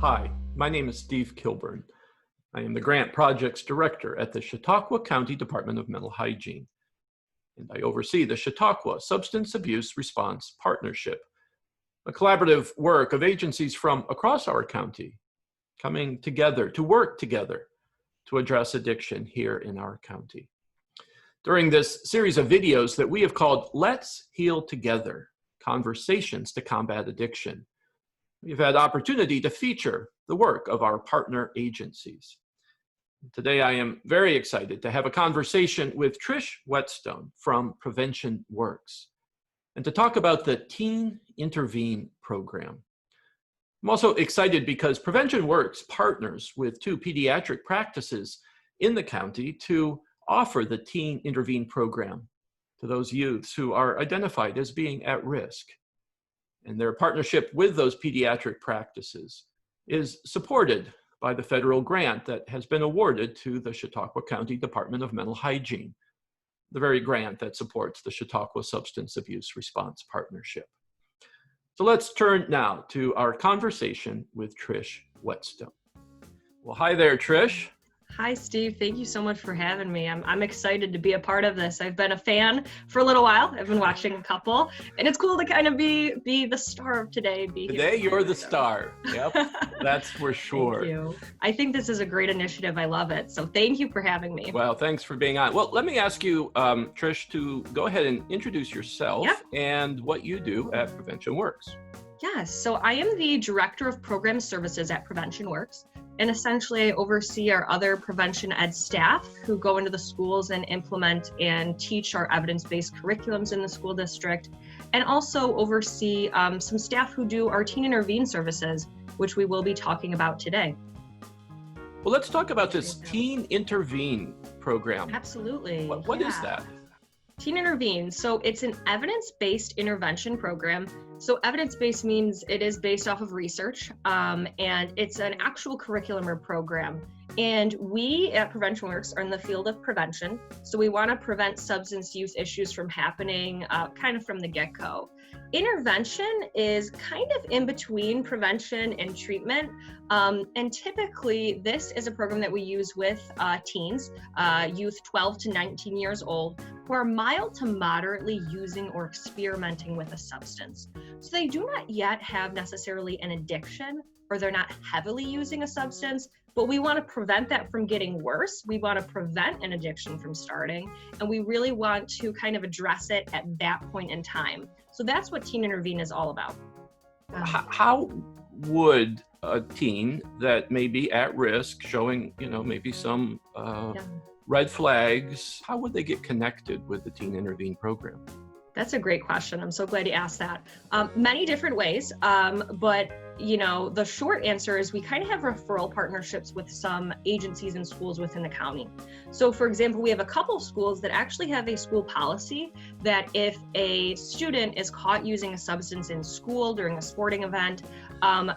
Hi, my name is Steve Kilburn. I am the Grant Projects Director at the Chautauqua County Department of Mental Hygiene, and I oversee the Chautauqua Substance Abuse Response Partnership, a collaborative work of agencies from across our county coming together to work together to address addiction here in our county. During this series of videos that we have called Let's Heal Together, Conversations to Combat Addiction, we've had opportunity to feature the work of our partner agencies. Today, I am very excited to have a conversation with Trish Whetstone from Prevention Works and to talk about the Teen Intervene program. I'm also excited because Prevention Works partners with two pediatric practices in the county to offer the Teen Intervene program to those youths who are identified as being at risk. And their partnership with those pediatric practices is supported by the federal grant that has been awarded to the Chautauqua County Department of Mental Hygiene, the very grant that supports the Chautauqua Substance Abuse Response Partnership. So let's turn now to our conversation with Trish Whetstone. Well, hi there, Trish. Hi, Steve. Thank you so much for having me. I'm excited to be a part of this. I've been a fan for a little while. I've been watching a couple, and it's cool to kind of be the star of today. Today, you're the star. Yep, that's for sure. Thank you. I think this is a great initiative. I love it. So thank you for having me. Well, thanks for being on. Well, let me ask you, Trish, to go ahead and introduce yourself and what you do at Prevention Works. Yes. So I am the Director of Program Services at Prevention Works. And essentially, I oversee our other prevention ed staff who go into the schools and implement and teach our evidence-based curriculums in the school district, and also oversee some staff who do our Teen Intervene services, which we will be talking about today. Well, let's talk about this Teen Intervene program. Absolutely. What is that? Teen Intervene. So it's an evidence-based intervention program. So evidence-based means it is based off of research, and it's an actual curriculum or program. And we at Prevention Works are in the field of prevention. So we want to prevent substance use issues from happening kind of from the get-go. Intervention is kind of in between prevention and treatment. And typically, this is a program that we use with teens, youth 12 to 19 years old, who are mild to moderately using or experimenting with a substance. So they do not yet have necessarily an addiction, or they're not heavily using a substance, but we want to prevent that from getting worse. We want to prevent an addiction from starting, and we really want to kind of address it at that point in time. So that's what Teen Intervene is all about. How would a teen that may be at risk, showing, maybe some red flags, how would they get connected with the Teen Intervene program? That's a great question. I'm so glad you asked that. Many different ways, but the short answer is we kind of have referral partnerships with some agencies and schools within the county. So for example, we have a couple schools that actually have a school policy that if a student is caught using a substance in school during a sporting event,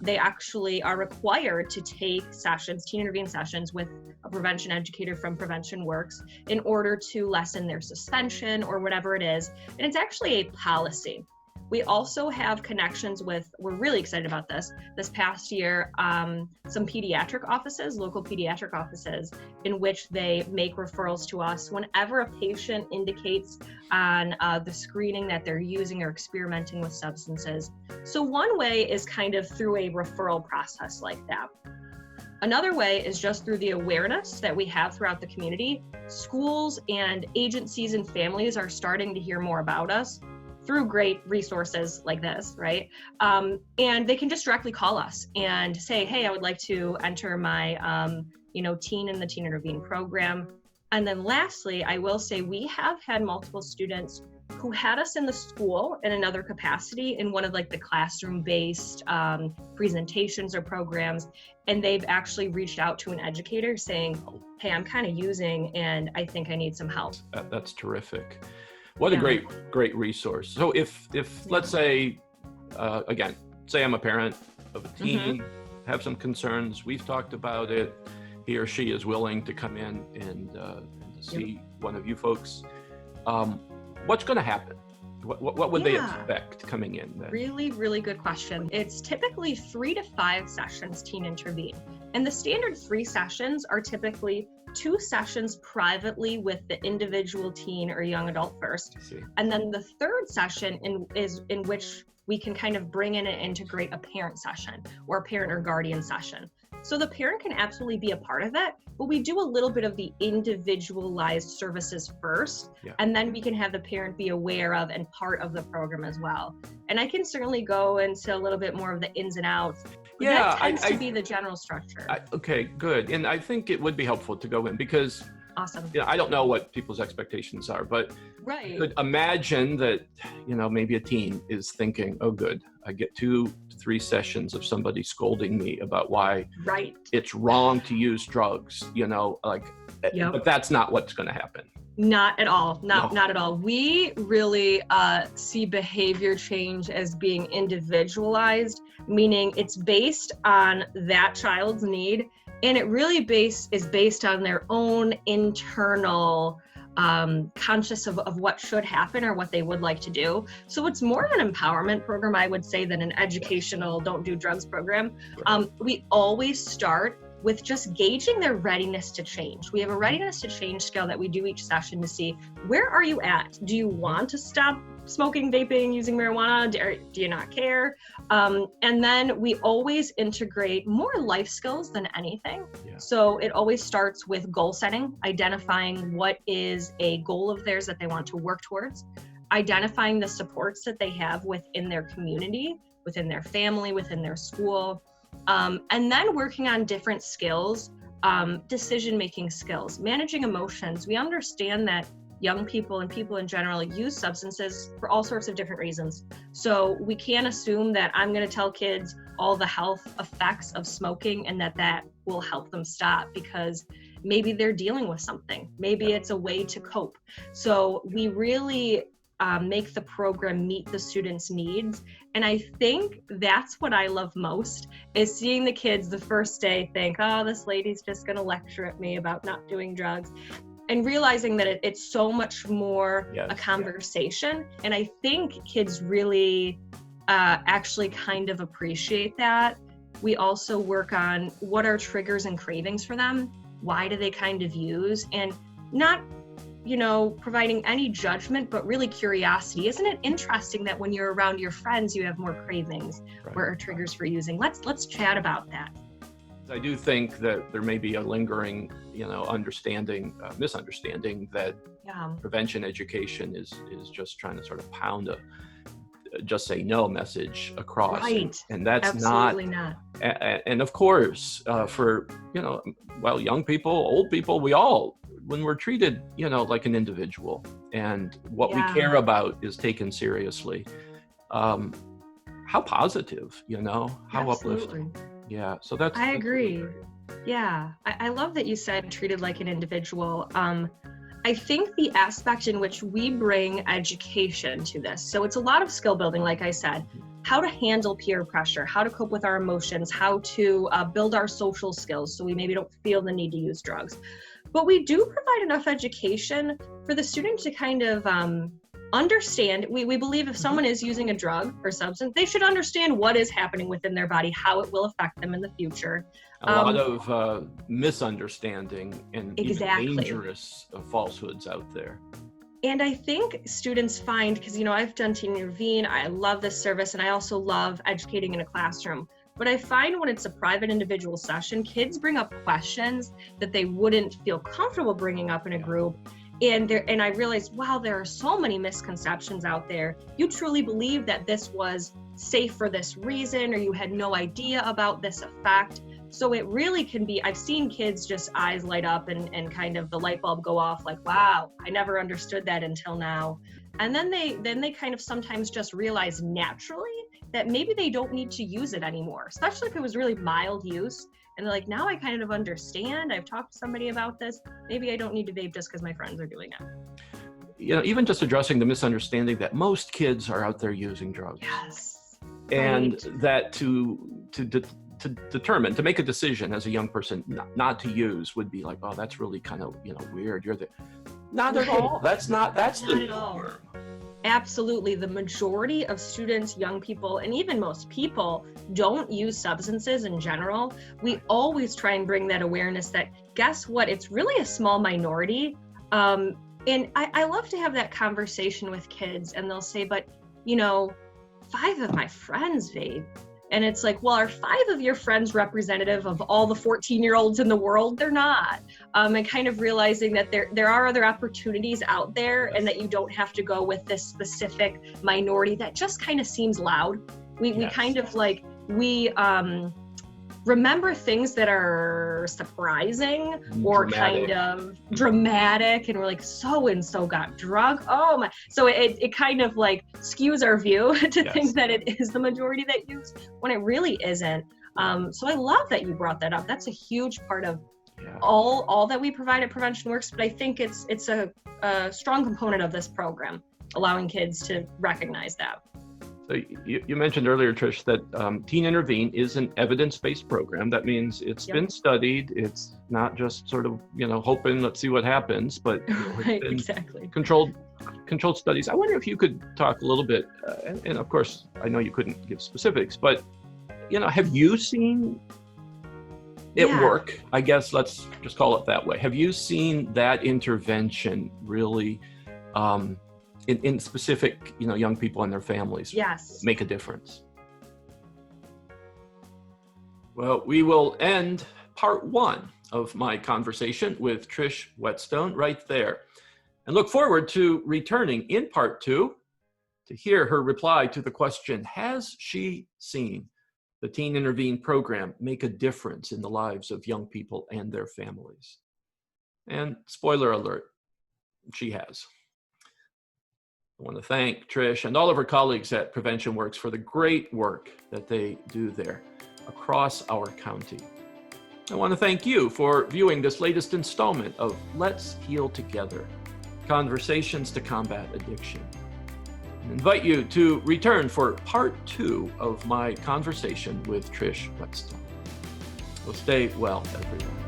they actually are required to take Teen Intervene sessions with a prevention educator from Prevention Works in order to lessen their suspension or whatever it is. And it's actually a policy. We also have connections with, we're really excited about this past year, some pediatric offices, local pediatric offices, in which they make referrals to us whenever a patient indicates on the screening that they're using or experimenting with substances. So one way is kind of through a referral process like that. Another way is just through the awareness that we have throughout the community. Schools and agencies and families are starting to hear more about us through great resources like this, right? And they can just directly call us and say, hey, I would like to enter my teen in the Teen Intervene program. And then lastly, I will say we have had multiple students who had us in the school in another capacity in one of like the classroom-based presentations or programs, and they've actually reached out to an educator saying, hey, I'm kind of using and I think I need some help. That's terrific. What a great resource. So if let's say, again, say I'm a parent of a teen, have some concerns, we've talked about it, he or she is willing to come in and see one of you folks, what's going to happen? What would they Yeah. expect coming in then? Really, really good question. It's typically 3 to 5 sessions teen intervene. And the standard 3 sessions are typically 2 sessions privately with the individual teen or young adult first. I see. And then the third session is in which we can kind of bring in and integrate a parent session or a parent or guardian session. So the parent can absolutely be a part of it, but we do a little bit of the individualized services first, Yeah. and then we can have the parent be aware of and part of the program as well. And I can certainly go into a little bit more of the ins and outs. But Yeah, that tends to be the general structure. Okay, good. And I think it would be helpful to go in because Awesome. I don't know what people's expectations are, but Right. I could imagine that, maybe a teen is thinking, oh, good, I get 2 to 3 sessions of somebody scolding me about why Right. it's wrong to use drugs, Yep. but that's not what's going to happen. Not at all. No. Not at all. We really see behavior change as being individualized, meaning it's based on that child's need, and it really is based on their own internal conscious of what should happen or what they would like to do. So it's more of an empowerment program, I would say, than an educational don't do drugs program. We always start with just gauging their readiness to change. We have a readiness to change scale that we do each session to see, where are you at? Do you want to stop smoking, vaping, using marijuana? Do you not care? And then we always integrate more life skills than anything. Yeah. So it always starts with goal setting, identifying what is a goal of theirs that they want to work towards, identifying the supports that they have within their community, within their family, within their school, and then working on different skills, decision-making skills, managing emotions. We understand that young people and people in general use substances for all sorts of different reasons. So we can't assume that I'm going to tell kids all the health effects of smoking and that will help them stop, because maybe they're dealing with something. Maybe it's a way to cope. So we really make the program meet the students' needs. And I think that's what I love most, is seeing the kids the first day think, oh, this lady's just going to lecture at me about not doing drugs, and realizing that it's so much more a conversation. And I think kids really actually kind of appreciate that. We also work on what are triggers and cravings for them. Why do they kind of use? And not providing any judgment, but really curiosity. Isn't it interesting that when you're around your friends, you have more cravings or triggers for using? Let's chat about that. I do think that there may be a lingering, misunderstanding that prevention education is just trying to sort of pound a just say no message across. Right. And that's absolutely not. And of course, for, young people, old people, when we're treated, like an individual, and what we care about is taken seriously, how positive, how uplifting. Yeah, so I agree. Yeah, I love that you said treated like an individual. I think the aspect in which we bring education to this, so it's a lot of skill building, like I said, how to handle peer pressure, how to cope with our emotions, how to build our social skills so we maybe don't feel the need to use drugs. But we do provide enough education for the student to kind of understand. We believe if someone is using a drug or substance, they should understand what is happening within their body, how it will affect them in the future. A lot of misunderstanding and even dangerous falsehoods out there. And I think students find, because I've done Teen Intervene, I love this service, and I also love educating in a classroom. But I find when it's a private individual session, kids bring up questions that they wouldn't feel comfortable bringing up in a group. And I realized, wow, there are so many misconceptions out there. You truly believe that this was safe for this reason, or you had no idea about this effect. So it really can be, I've seen kids just eyes light up and kind of the light bulb go off, like, wow, I never understood that until now. And then they kind of sometimes just realize naturally that maybe they don't need to use it anymore, especially if it was really mild use. And they're like, now I kind of understand. I've talked to somebody about this. Maybe I don't need to vape just because my friends are doing it. Even just addressing the misunderstanding that most kids are out there using drugs. Yes. And right. that to determine, to make a decision as a young person not to use would be like, oh, that's really kind of, weird. Not at all. That's the norm. Absolutely. The majority of students, young people, and even most people don't use substances in general. We always try and bring that awareness that, guess what? It's really a small minority. And I love to have that conversation with kids, and they'll say, but, 5 of my friends vape. And it's like, well, are 5 of your friends representative of all the 14-year-olds in the world? They're not. And kind of realizing that there are other opportunities out there, and that you don't have to go with this specific minority that just kind of seems loud. We kind of like, we remember things that are surprising or Dramatic. kind of dramatic, and we're like, so and so got drunk. Oh my! So it kind of like skews our view to think that it is the majority that use, when it really isn't. So I love that you brought that up. That's a huge part of all that we provide at Prevention Works. But I think it's a strong component of this program, allowing kids to recognize that. So you mentioned earlier, Trish, that Teen Intervene is an evidence-based program. That means it's been studied. It's not just sort of, hoping, let's see what happens, but Right, exactly. controlled studies. I wonder if you could talk a little bit, and of course, I know you couldn't give specifics, but, have you seen it work? I guess let's just call it that way. Have you seen that intervention really in specific, young people and their families make a difference? Well, we will end part 1 of my conversation with Trish Whetstone right there, and look forward to returning in part 2 to hear her reply to the question, has she seen the Teen Intervene program make a difference in the lives of young people and their families? And spoiler alert, she has. I want to thank Trish and all of her colleagues at Prevention Works for the great work that they do there across our county. I want to thank you for viewing this latest installment of Let's Heal Together, Conversations to Combat Addiction. I invite you to return for part 2 of my conversation with Trish Whetstone. Well, stay well, everyone.